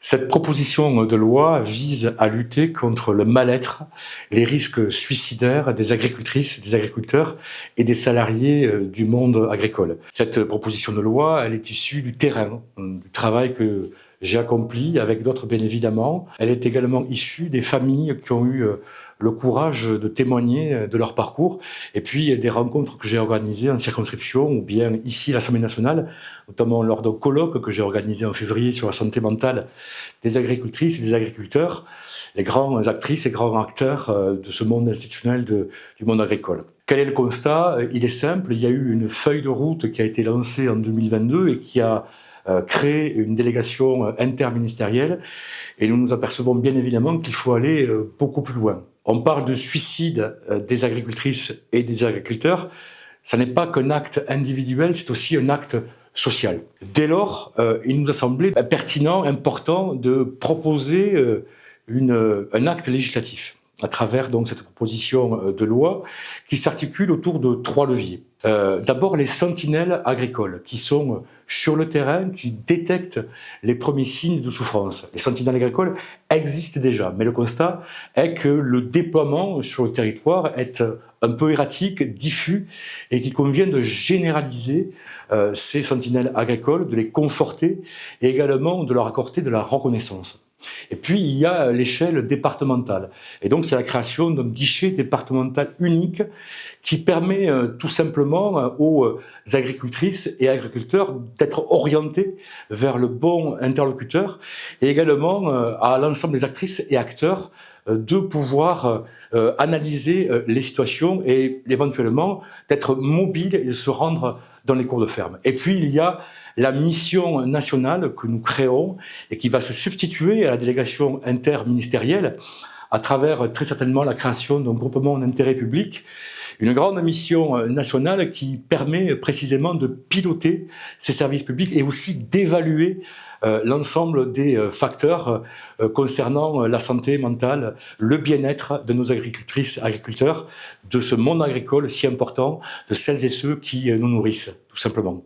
Cette proposition de loi vise à lutter contre le mal-être, les risques suicidaires des agricultrices, des agriculteurs et des salariés du monde agricole. Cette proposition de loi, elle est issue du terrain, du travail que j'ai accompli avec d'autres bien évidemment. Elle est également issue des familles qui ont eu le courage de témoigner de leur parcours et puis des rencontres que j'ai organisées en circonscription ou bien ici à l'Assemblée nationale, notamment lors d'un colloque que j'ai organisé en février sur la santé mentale des agricultrices et des agriculteurs, les grandes actrices et grands acteurs de ce monde institutionnel du monde agricole. Quel est le constat? Il est simple, il y a eu une feuille de route qui a été lancée en 2022 et qui a créé une délégation interministérielle et nous nous apercevons bien évidemment qu'il faut aller beaucoup plus loin. On parle de suicide des agricultrices et des agriculteurs. Ça n'est pas qu'un acte individuel, c'est aussi un acte social. Dès lors, il nous a semblé pertinent, important de proposer un acte législatif à travers donc cette proposition de loi qui s'articule autour de 3 leviers. D'abord, les sentinelles agricoles qui sont sur le terrain, qui détectent les premiers signes de souffrance. Les sentinelles agricoles existent déjà, mais le constat est que le déploiement sur le territoire est un peu erratique, diffus, et qu'il convient de généraliser ces sentinelles agricoles, de les conforter et également de leur accorder de la reconnaissance. Et puis, il y a l'échelle départementale. Et donc, c'est la création d'un guichet départemental unique qui permet tout simplement aux agricultrices et agriculteurs d'être orientés vers le bon interlocuteur et également à l'ensemble des actrices et acteurs de pouvoir analyser les situations et éventuellement d'être mobile et de se rendre dans les cours de ferme. Et puis, il y a la mission nationale que nous créons et qui va se substituer à la délégation interministérielle à travers très certainement la création d'un groupement d'intérêt public, une grande mission nationale qui permet précisément de piloter ces services publics et aussi d'évaluer l'ensemble des facteurs concernant la santé mentale, le bien-être de nos agricultrices, agriculteurs, de ce monde agricole si important, de celles et ceux qui nous nourrissent, tout simplement.